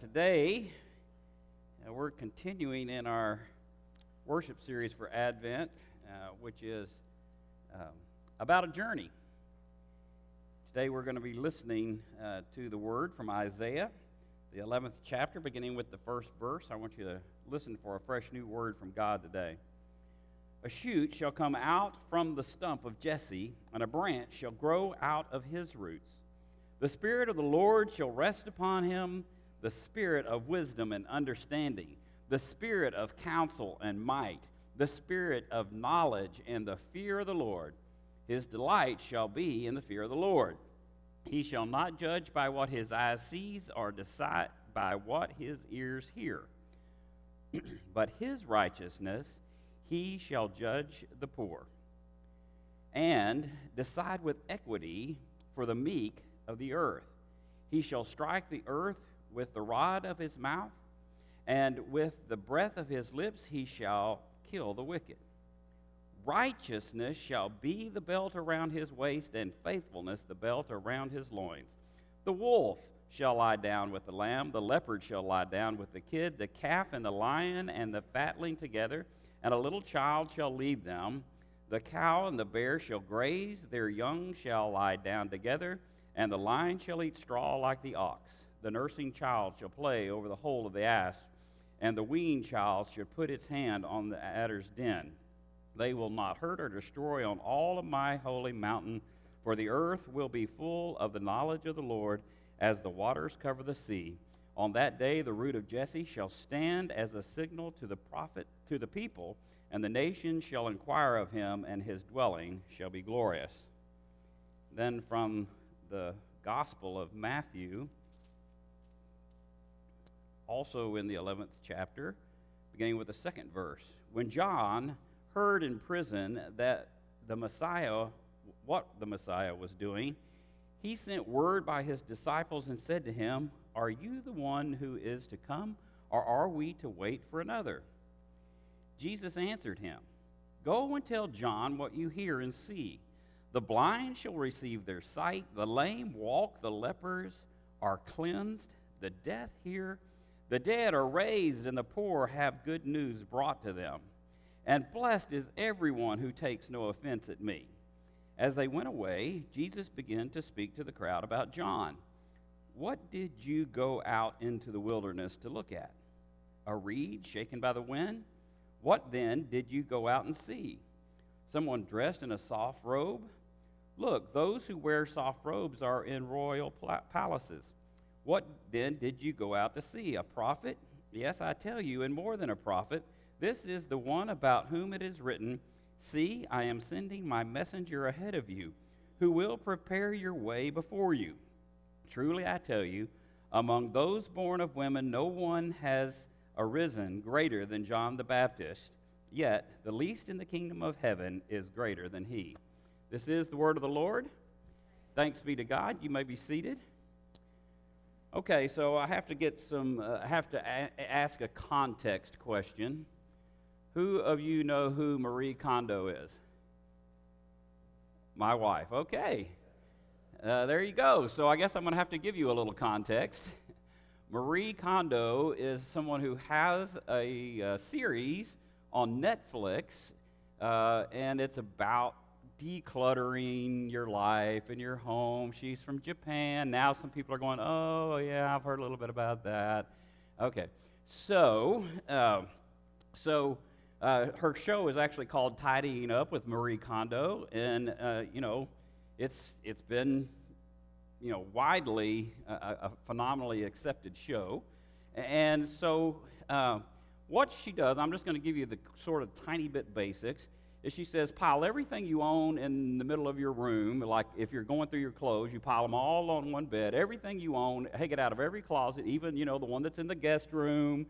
Today, we're continuing in our worship series for Advent, which is about a journey. Today we're going to be listening to the word from Isaiah, the 11th chapter, beginning with the first verse. I want you to listen for a fresh new word from God today. A shoot shall come out from the stump of Jesse, and a branch shall grow out of his roots. The Spirit of the Lord shall rest upon him, the Spirit of wisdom and understanding, the Spirit of counsel and might, the Spirit of knowledge and the fear of the Lord. His delight shall be in the fear of the Lord. He shall not judge by what his eyes sees, or decide by what his ears hear. But his righteousness he shall judge the poor, and decide with equity for the meek of the earth. He shall strike the earth with the rod of his mouth, and with the breath of his lips he shall kill the wicked. Righteousness shall be the belt around his waist, and faithfulness the belt around his loins. The wolf shall lie down with the lamb, the leopard shall lie down with the kid, the calf and the lion and the fatling together, and a little child shall lead them. The cow and the bear shall graze, their young shall lie down together, and the lion shall eat straw like the ox. The nursing child shall play over the hole of the asp, and the weaned child shall put its hand on the adder's den. They will not hurt or destroy on all of my holy mountain, for the earth will be full of the knowledge of the Lord as the waters cover the sea. On that day the root of Jesse shall stand as a signal to the prophet, to the people, and the nations shall inquire of him, and his dwelling shall be glorious. Then from the Gospel of Matthew, also in the 11th chapter, beginning with the second verse. When John heard in prison that what the Messiah was doing, he sent word by his disciples and said to him, "Are you the one who is to come, or are we to wait for another?" Jesus answered him, "Go and tell John what you hear and see. The blind shall receive their sight, the lame walk, the lepers are cleansed, the deaf hear, the dead are raised, and the poor have good news brought to them. And blessed is everyone who takes no offense at me." As they went away, Jesus began to speak to the crowd about John. "What did you go out into the wilderness to look at? A reed shaken by the wind? What then did you go out and see? Someone dressed in a soft robe? Look, those who wear soft robes are in royal palaces. What then did you go out to see? A prophet? Yes, I tell you, and more than a prophet. This is the one about whom it is written, 'See, I am sending my messenger ahead of you, who will prepare your way before you.' Truly I tell you, among those born of women, no one has arisen greater than John the Baptist, yet the least in the kingdom of heaven is greater than he." This is the word of the Lord. Thanks be to God. You may be seated. Okay, so I have to ask a context question. Who of you know who Marie Kondo is? My wife. Okay. There you go. So I guess I'm going to have to give you a little context. Marie Kondo is someone who has a series on Netflix, and it's about decluttering your life and your home. She's from Japan. Now some people are going, "Oh, yeah, I've heard a little bit about that." Okay. So her show is actually called Tidying Up with Marie Kondo, and it's been widely a phenomenally accepted show. And so what she does, I'm just going to give you the sort of tiny bit basics, is she says pile everything you own in the middle of your room. Like if you're going through your clothes, you pile them all on one bed. Everything you own, take it out of every closet, even the one that's in the guest room,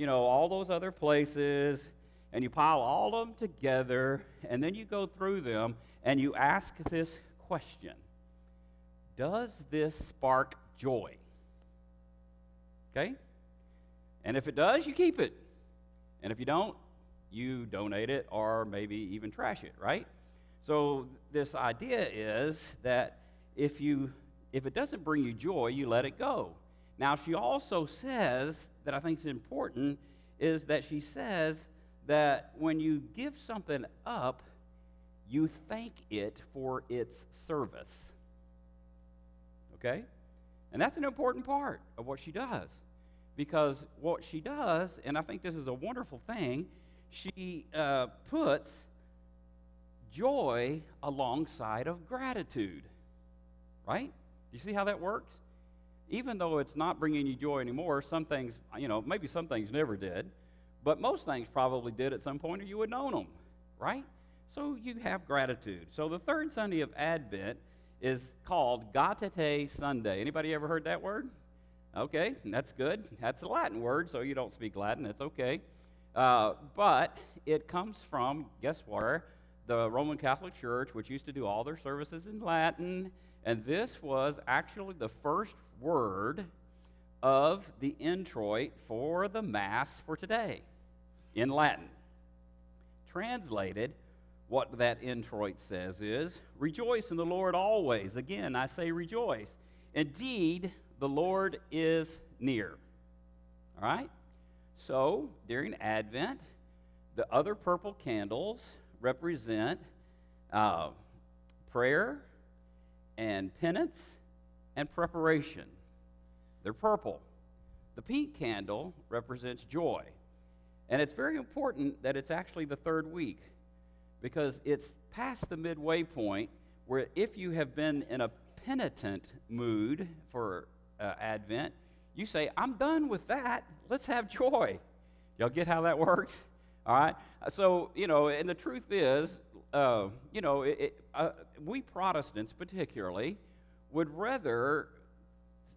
all those other places, and you pile all of them together, and then you go through them and you ask this question: does this spark joy? Okay? And if it does, you keep it. And if you don't, you donate it or maybe even trash it, right? So this idea is that if it doesn't bring you joy, you let it go. Now, she also says, that I think is important, is that she says that when you give something up, you thank it for its service. Okay? And that's an important part of what she does. Because what she does, and I think this is a wonderful thing, she puts joy alongside of gratitude. Right? You see how that works? Even though it's not bringing you joy anymore, some things, maybe some things never did, but most things probably did at some point or you wouldn't own them, right? So you have gratitude. So the third Sunday of Advent is called Gaudete Sunday. Anybody ever heard that word? Okay, that's good. That's a Latin word, so you don't speak Latin. That's okay. But it comes from, guess where? The Roman Catholic Church, which used to do all their services in Latin, and this was actually the first word of the introit for the Mass for today in Latin. Translated, what that introit says is, rejoice in the Lord always. Again, I say rejoice. Indeed, the Lord is near. All right? So, during Advent, the other purple candles represent prayer and penance and preparation. They're purple. The pink candle represents joy. And it's very important that it's actually the third week, because it's past the midway point where if you have been in a penitent mood for Advent, you say, I'm done with that. Let's have joy. Y'all get how that works? All right? So, and the truth is, we Protestants particularly would rather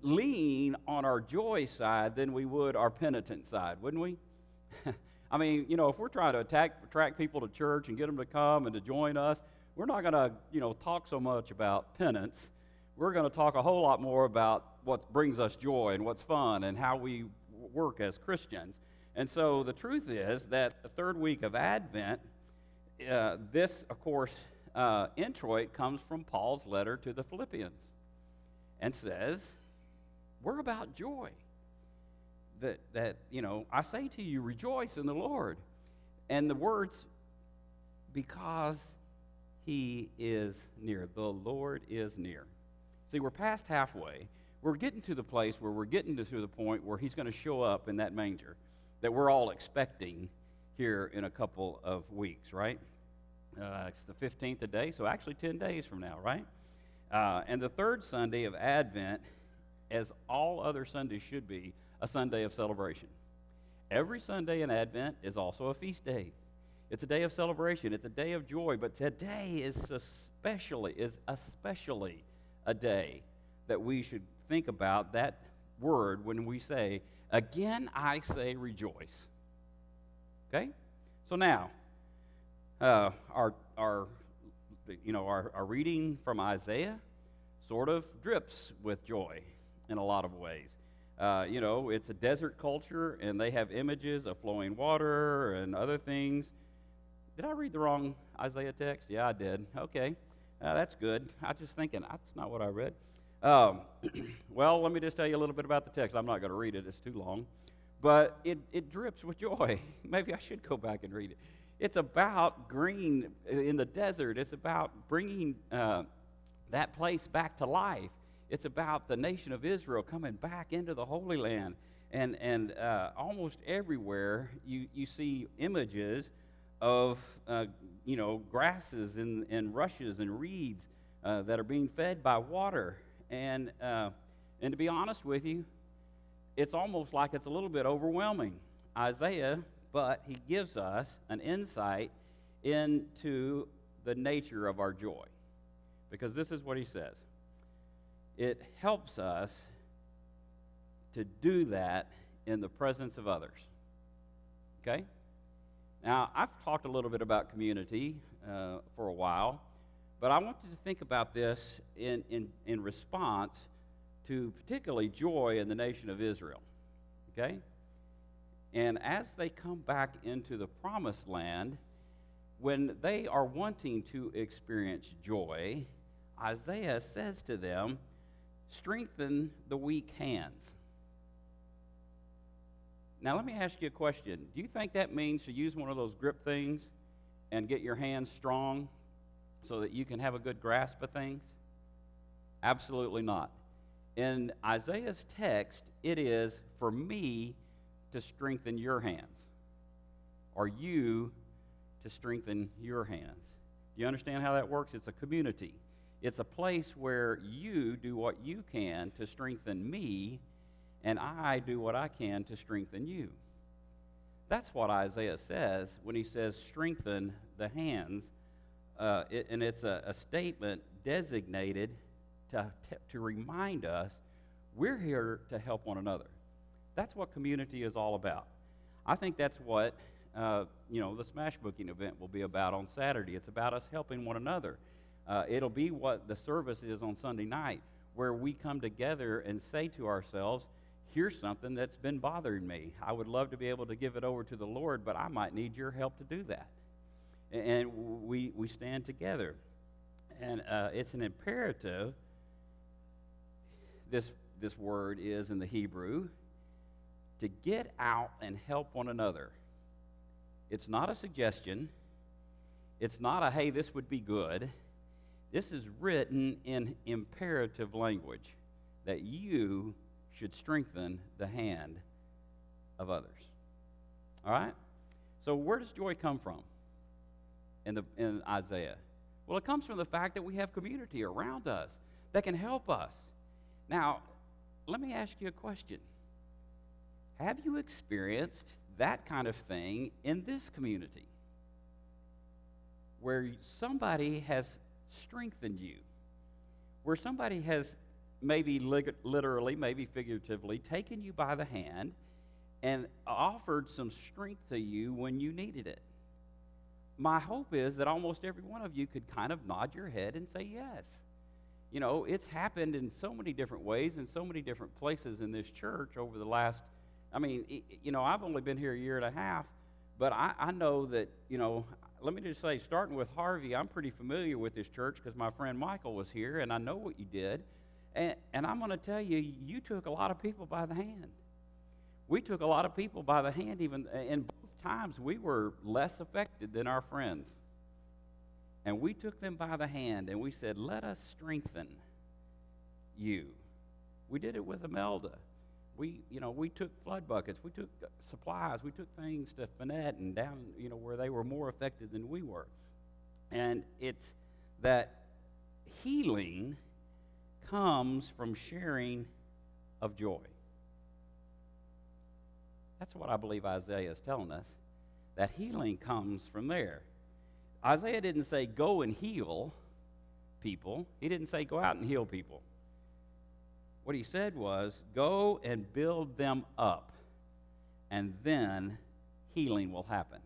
lean on our joy side than we would our penitent side, wouldn't we? I mean, if we're trying to attract people to church and get them to come and to join us, we're not going to, talk so much about penance. We're going to talk a whole lot more about what brings us joy and what's fun and how we work as Christians. And so the truth is that the third week of Advent, this, of course, introit comes from Paul's letter to the Philippians and says, we're about joy. That I say to you, rejoice in the Lord. And the words, because he is near. The Lord is near. See, we're past halfway. We're getting to the place where we're getting to the point where he's going to show up in that manger that we're all expecting here in a couple of weeks, right? It's the 15th of day, so actually 10 days from now, right? And the third Sunday of Advent, as all other Sundays should be, a Sunday of celebration. Every Sunday in Advent is also a feast day. It's a day of celebration. It's a day of joy. But today is especially a day that we should think about that word when we say, again I say rejoice. Okay? So now, our reading from Isaiah sort of drips with joy in a lot of ways. It's a desert culture, and they have images of flowing water and other things. Did I read the wrong Isaiah text? Yeah, I did. Okay, that's good. I was just thinking, that's not what I read. Well, let me just tell you a little bit about the text. I'm not going to read it. It's too long. But it drips with joy. Maybe I should go back and read it. It's about green in the desert. It's about bringing that place back to life. It's about the nation of Israel coming back into the Holy Land. And almost everywhere you see images of, grasses and rushes and reeds that are being fed by water. And to be honest with you, it's almost like it's a little bit overwhelming. Isaiah, but he gives us an insight into the nature of our joy. Because this is what he says. It helps us to do that in the presence of others. Okay? Now, I've talked a little bit about community for a while, but I want you to think about this in response to particularly joy in the nation of Israel. Okay? And as they come back into the promised land, when they are wanting to experience joy, Isaiah says to them, strengthen the weak hands. Now, let me ask you a question. Do you think that means to use one of those grip things and get your hands strong so that you can have a good grasp of things? Absolutely not. In Isaiah's text, it is for me to strengthen your hands, or you to strengthen your hands. Do you understand how that works? It's a community. It's a place where you do what you can to strengthen me, and I do what I can to strengthen you. That's what Isaiah says when he says strengthen the hands, and it's a statement designated to remind us we're here to help one another. That's what community is all about. I think that's what the Smash Booking event will be about on Saturday. It's about us helping one another. It'll be what the service is on Sunday night, where we come together and say to ourselves, here's something that's been bothering me. I would love to be able to give it over to the Lord, but I might need your help to do that. And we stand together. And it's an imperative. This word is in the Hebrew, to get out and help one another. It's not a suggestion. It's not a, hey, this would be good. This is written in imperative language, that you should strengthen the hand of others. All right? So where does joy come from in Isaiah? Well, it comes from the fact that we have community around us that can help us. Now, let me ask you a question. Have you experienced that kind of thing in this community, where somebody has strengthened you, where somebody has maybe literally, maybe figuratively, taken you by the hand and offered some strength to you when you needed it? My hope is that almost every one of you could kind of nod your head and say yes. You know, it's happened in so many different ways in so many different places in this church over the last, I've only been here a year and a half, but I know that, let me just say, starting with Harvey, I'm pretty familiar with this church because my friend Michael was here, and I know what you did. And I'm going to tell you, you took a lot of people by the hand. We took a lot of people by the hand, even in both times we were less affected than our friends. And we took them by the hand, and we said, let us strengthen you. We did it with Imelda. We took flood buckets. We took supplies. We took things to Finette and down, where they were more affected than we were. And it's that healing comes from sharing of joy. That's what I believe Isaiah is telling us. That healing comes from there. Isaiah didn't say go and heal people. He didn't say go out and heal people. What he said was go and build them up, and then healing will happen.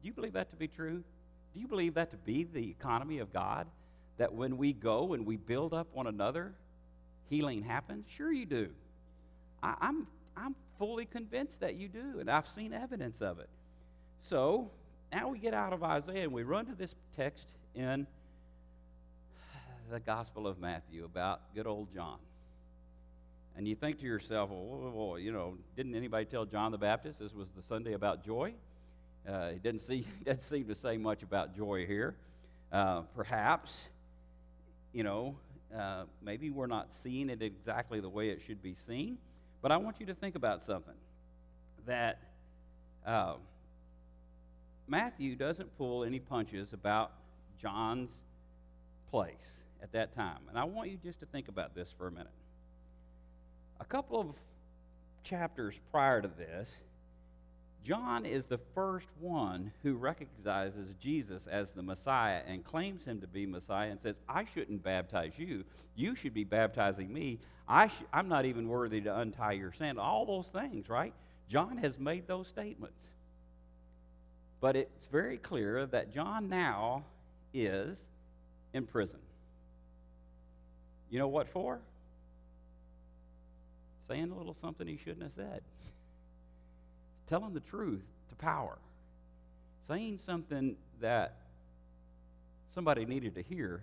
Do you believe that to be true? Do you believe that to be the economy of God? That when we go and we build up one another, healing happens? Sure you do. I'm fully convinced that you do, and I've seen evidence of it. So now we get out of Isaiah and we run to this text in the Gospel of Matthew about good old John. And you think to yourself, well, didn't anybody tell John the Baptist this was the Sunday about joy? He doesn't seem to say much about joy here. Perhaps, maybe we're not seeing it exactly the way it should be seen. But I want you to think about something. That Matthew doesn't pull any punches about John's place at that time. And I want you just to think about this for a minute. A couple of chapters prior to this, John is the first one who recognizes Jesus as the Messiah and claims him to be Messiah and says, I shouldn't baptize you. You should be baptizing me. I'm not even worthy to untie your sandal. All those things, right? John has made those statements. But it's very clear that John now is in prison. You know what for? Saying a little something he shouldn't have said. Telling the truth to power. Saying something that somebody needed to hear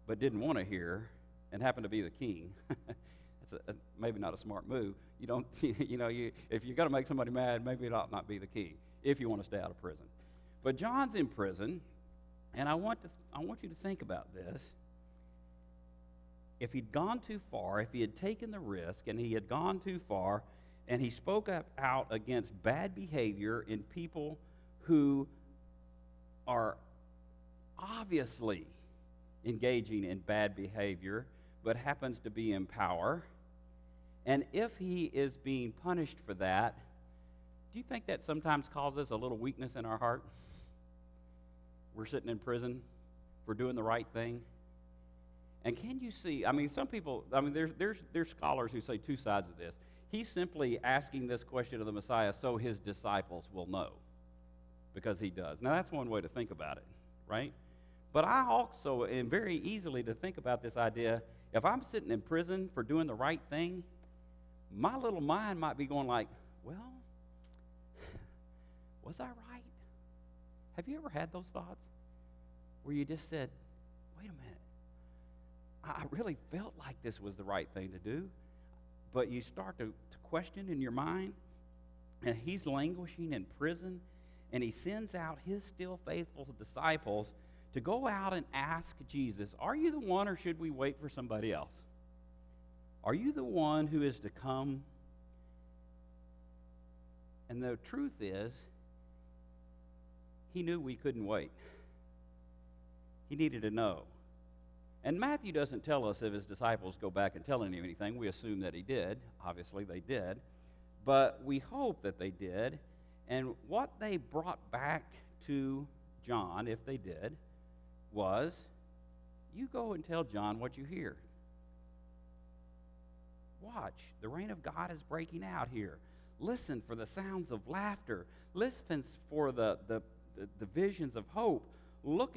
but didn't want to hear and happened to be the king. maybe not a smart move. You don't, if you're going to make somebody mad, maybe it ought not be the key if you want to stay out of prison. But John's in prison, and I want you to think about this. If he'd gone too far, if he had taken the risk and he had gone too far, and he spoke out against bad behavior in people who are obviously engaging in bad behavior, but happens to be in power, and if he is being punished for that, do you think that sometimes causes a little weakness in our heart? We're sitting in prison for doing the right thing. And can you see, some people, there's scholars who say two sides of this. He's simply asking this question of the Messiah so his disciples will know, because he does. Now, that's one way to think about it, right? But I also am very easily to think about this idea, if I'm sitting in prison for doing the right thing, my little mind might be going like, well, was I right? Have you ever had those thoughts where you just said, wait a minute, I really felt like this was the right thing to do, but you start to question in your mind, and he's languishing in prison, and he sends out his still faithful disciples to go out and ask Jesus, are you the one, or should we wait for somebody else? Are you the one who is to come? And the truth is, he knew we couldn't wait. He needed to know. And Matthew doesn't tell us if his disciples go back and tell him anything. We assume that he did. Obviously, they did. But we hope that they did. And what they brought back to John, if they did, was, you go and tell John what you hear. Watch, the reign of God is breaking out here. Listen for the sounds of laughter. Listen for the visions of hope. Look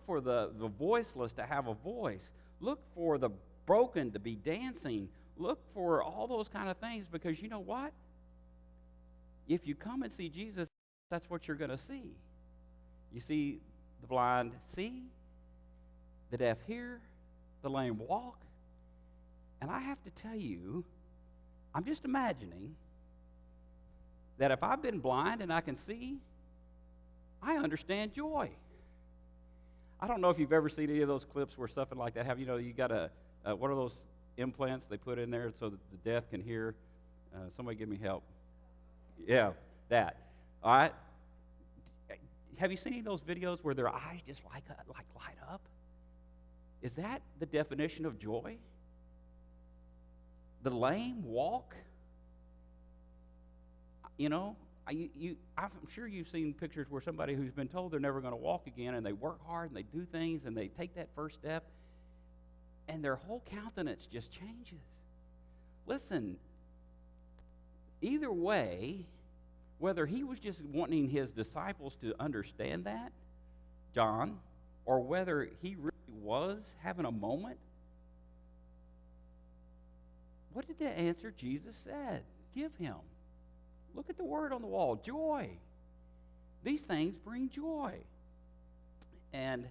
for the voiceless to have a voice. Look for the broken to be dancing. Look for all those kind of things, because you know what? If you come and see Jesus, that's what you're going to see. You see the blind see, the deaf hear, the lame walk. And I have to tell you, I'm just imagining that if I've been blind and I can see, I understand joy. I don't know if you've ever seen any of those clips where something like that happens. You got what are those implants they put in there so that the deaf can hear? Somebody give me help. Yeah, that. All right. Have you seen any of those videos where their eyes just like light up? Is that the definition of joy? The lame walk? I'm sure you've seen pictures where somebody who's been told they're never going to walk again, and they work hard and they do things and they take that first step, and their whole countenance just changes. Listen, either way, whether he was just wanting his disciples to understand that, John, or whether he really was having a moment, what did the answer Jesus said give him? Look at the word on the wall, joy. These things bring joy. And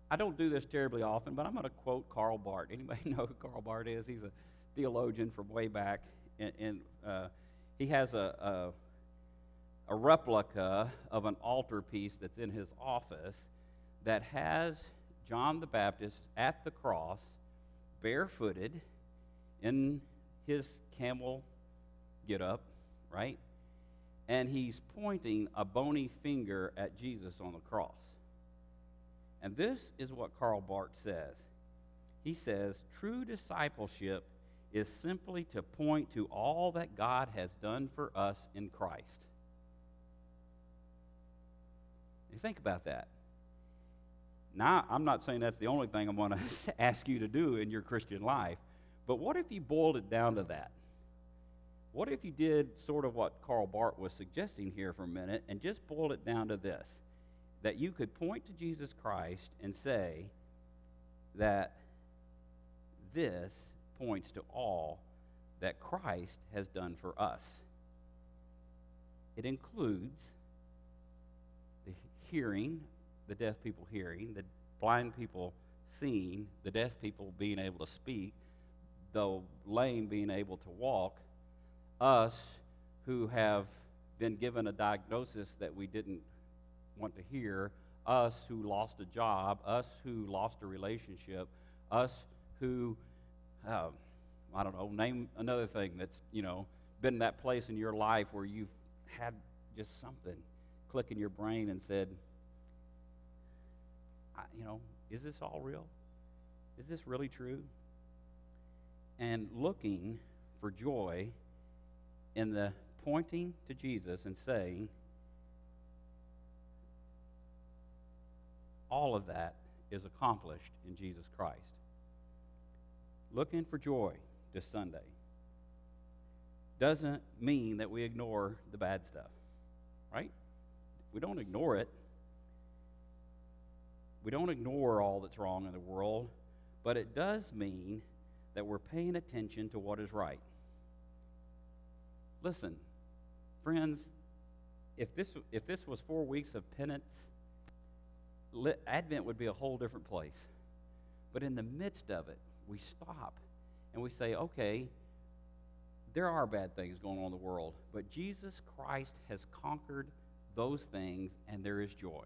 I don't do this terribly often, but I'm going to quote Karl Barth. Anybody know who Karl Barth is? He's a theologian from way back. And he has a replica of an altarpiece that's in his office that has John the Baptist at the cross, barefooted, in his camel get up, right? And he's pointing a bony finger at Jesus on the cross. And this is what Karl Barth says. He says, true discipleship is simply to point to all that God has done for us in Christ. You think about that. Now, I'm not saying that's the only thing I'm going to ask you to do in your Christian life, but what if you boiled it down to that? What if you did sort of what Karl Barth was suggesting here for a minute and just boiled it down to this, that you could point to Jesus Christ and say that this points to all that Christ has done for us. It includes the hearing, the deaf people hearing, the blind people seeing, the deaf people being able to speak, the lame being able to walk, us who have been given a diagnosis that we didn't want to hear, us who lost a job, us who lost a relationship, us who, I don't know, name another thing that's, been that place in your life where you've had just something click in your brain and said, is this all real? Is this really true? And looking for joy in the pointing to Jesus and saying, all of that is accomplished in Jesus Christ. Looking for joy this Sunday doesn't mean that we ignore the bad stuff, right? We don't ignore it. We don't ignore all that's wrong in the world, but it does mean that we're paying attention to what is right. Listen, friends, if this was 4 weeks of penance, Advent would be a whole different place. But in the midst of it, we stop and we say, okay, there are bad things going on in the world, but Jesus Christ has conquered those things, and there is joy.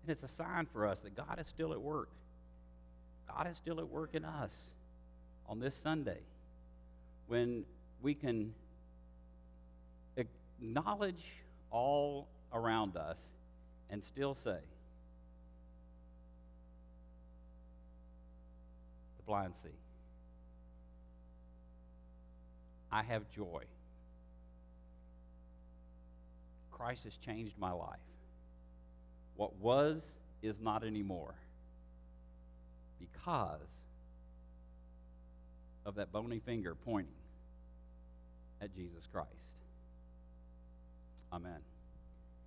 And it's a sign for us that God is still at work. God is still at work in us on this Sunday, when we can acknowledge all around us and still say, the blind see. I have joy. Christ has changed my life. What was is not anymore because of that bony finger pointing at Jesus Christ. Amen.